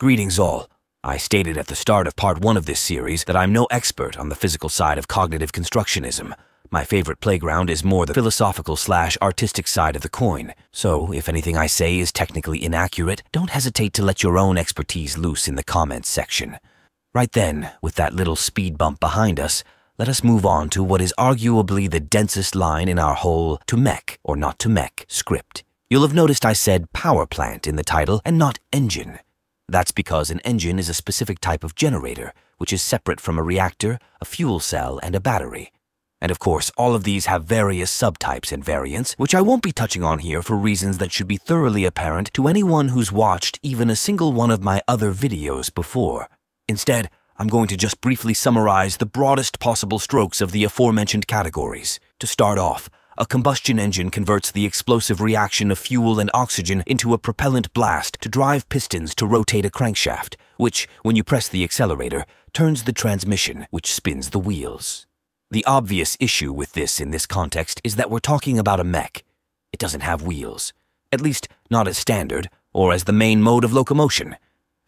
Greetings all. I stated at the start of part 1 of this series that I'm no expert on the physical side of cognitive constructionism. My favorite playground is more the philosophical/artistic side of the coin. So, if anything I say is technically inaccurate, don't hesitate to let your own expertise loose in the comments section. Right then, with that little speed bump behind us, let us move on to what is arguably the densest line in our whole to Mech or not to Mech script. You'll have noticed I said power plant in the title and not engine. That's because an engine is a specific type of generator, which is separate from a reactor, a fuel cell, and a battery. And of course, all of these have various subtypes and variants, which I won't be touching on here for reasons that should be thoroughly apparent to anyone who's watched even a single one of my other videos before. Instead, I'm going to just briefly summarize the broadest possible strokes of the aforementioned categories. To start off, a combustion engine converts the explosive reaction of fuel and oxygen into a propellant blast to drive pistons to rotate a crankshaft, which, when you press the accelerator, turns the transmission, which spins the wheels. The obvious issue with this in this context is that we're talking about a mech. It doesn't have wheels, at least not as standard or as the main mode of locomotion.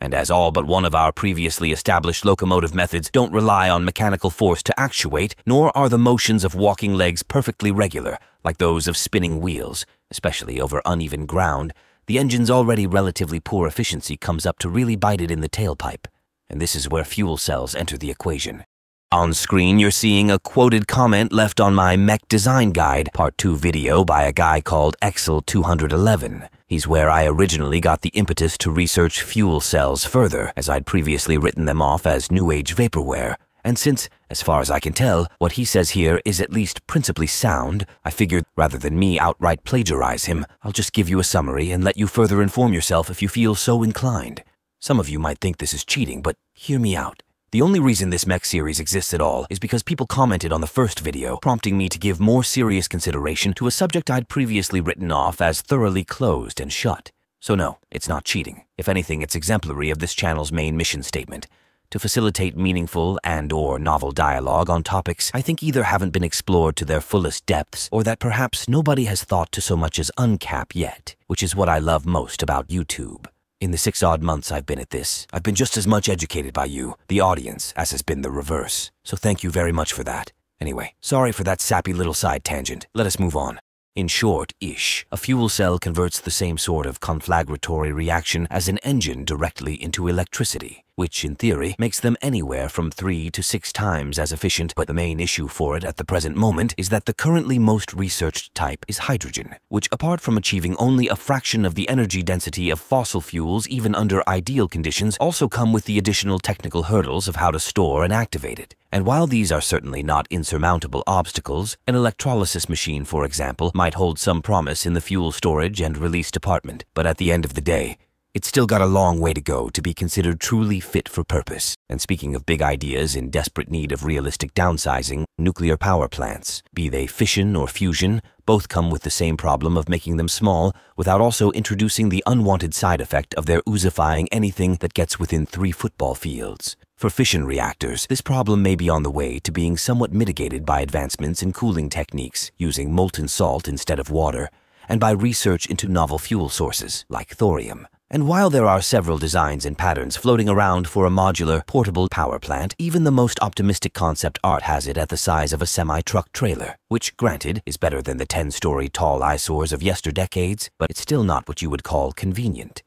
And as all but one of our previously established locomotive methods don't rely on mechanical force to actuate, nor are the motions of walking legs perfectly regular, like those of spinning wheels, especially over uneven ground, the engine's already relatively poor efficiency comes up to really bite it in the tailpipe. And this is where fuel cells enter the equation. On screen, you're seeing a quoted comment left on my Mech Design Guide Part 2 video by a guy called Excel211. He's where I originally got the impetus to research fuel cells further, as I'd previously written them off as New Age vaporware. And since, as far as I can tell, what he says here is at least principally sound, I figured rather than me outright plagiarize him, I'll just give you a summary and let you further inform yourself if you feel so inclined. Some of you might think this is cheating, but hear me out. The only reason this Mech series exists at all is because people commented on the first video, prompting me to give more serious consideration to a subject I'd previously written off as thoroughly closed and shut. So no, it's not cheating. If anything, it's exemplary of this channel's main mission statement: to facilitate meaningful and/or novel dialogue on topics I think either haven't been explored to their fullest depths or that perhaps nobody has thought to so much as uncap yet, which is what I love most about YouTube. In the 6-odd months I've been at this, I've been just as much educated by you, the audience, as has been the reverse. So thank you very much for that. Anyway, sorry for that sappy little side tangent. Let us move on. In short-ish, a fuel cell converts the same sort of conflagratory reaction as an engine directly into electricity, which in theory makes them anywhere from 3 to 6 times as efficient, but the main issue for it at the present moment is that the currently most researched type is hydrogen, which apart from achieving only a fraction of the energy density of fossil fuels even under ideal conditions, also come with the additional technical hurdles of how to store and activate it. And while these are certainly not insurmountable obstacles, an electrolysis machine, for example, might hold some promise in the fuel storage and release department, but at the end of the day, it's still got a long way to go to be considered truly fit for purpose. And speaking of big ideas in desperate need of realistic downsizing, nuclear power plants, be they fission or fusion, both come with the same problem of making them small without also introducing the unwanted side effect of their oozifying anything that gets within 3 football fields. For fission reactors, this problem may be on the way to being somewhat mitigated by advancements in cooling techniques using molten salt instead of water, and by research into novel fuel sources like thorium. And while there are several designs and patterns floating around for a modular, portable power plant, even the most optimistic concept art has it at the size of a semi-truck trailer, which, granted, is better than the 10-story tall eyesores of yesterdecades, but it's still not what you would call convenient.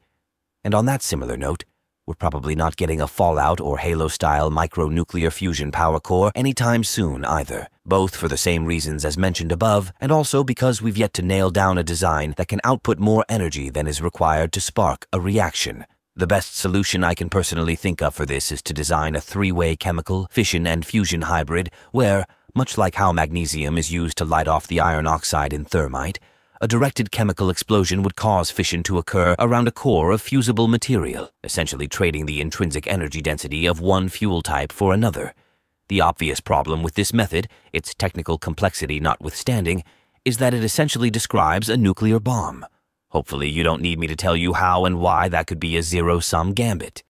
And on that similar note, we're probably not getting a Fallout or Halo-style micronuclear fusion power core anytime soon either, both for the same reasons as mentioned above, and also because we've yet to nail down a design that can output more energy than is required to spark a reaction. The best solution I can personally think of for this is to design a 3-way chemical, fission and fusion hybrid where, much like how magnesium is used to light off the iron oxide in thermite, a directed chemical explosion would cause fission to occur around a core of fusible material, essentially trading the intrinsic energy density of one fuel type for another. The obvious problem with this method, its technical complexity notwithstanding, is that it essentially describes a nuclear bomb. Hopefully you don't need me to tell you how and why that could be a zero-sum gambit.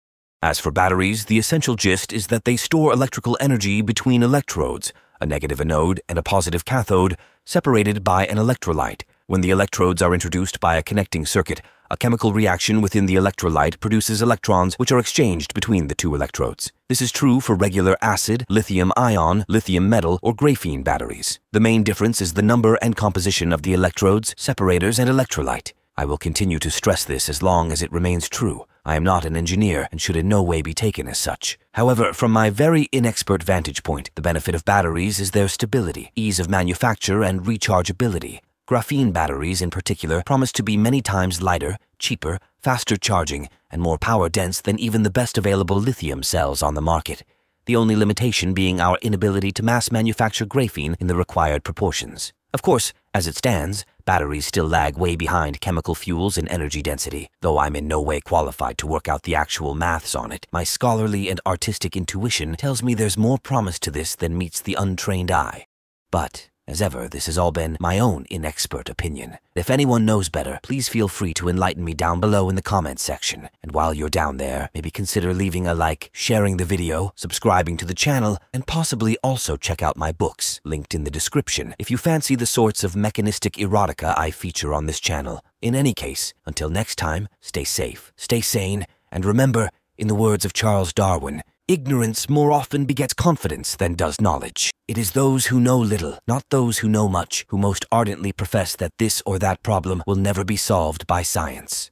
As for batteries, the essential gist is that they store electrical energy between electrodes, a negative anode and a positive cathode, separated by an electrolyte. When the electrodes are introduced by a connecting circuit, A chemical reaction within the electrolyte produces electrons which are exchanged between the two electrodes. This is true for regular acid, lithium-ion, lithium metal, or graphene batteries. The main difference is the number and composition of the electrodes, separators, and electrolyte. I will continue to stress this as long as it remains true. I am not an engineer and should in no way be taken as such. However, from my very inexpert vantage point, the benefit of batteries is their stability, ease of manufacture, and rechargeability. Graphene batteries, in particular, promise to be many times lighter, cheaper, faster charging, and more power-dense than even the best available lithium cells on the market, the only limitation being our inability to mass manufacture graphene in the required proportions. Of course, as it stands, batteries still lag way behind chemical fuels in energy density. Though I'm in no way qualified to work out the actual maths on it, my scholarly and artistic intuition tells me there's more promise to this than meets the untrained eye. But as ever, this has all been my own inexpert opinion. If anyone knows better, please feel free to enlighten me down below in the comments section. And while you're down there, maybe consider leaving a like, sharing the video, subscribing to the channel, and possibly also check out my books, linked in the description, if you fancy the sorts of mechanistic erotica I feature on this channel. In any case, until next time, stay safe, stay sane, and remember, in the words of Charles Darwin, ignorance more often begets confidence than does knowledge. It is those who know little, not those who know much, who most ardently profess that this or that problem will never be solved by science.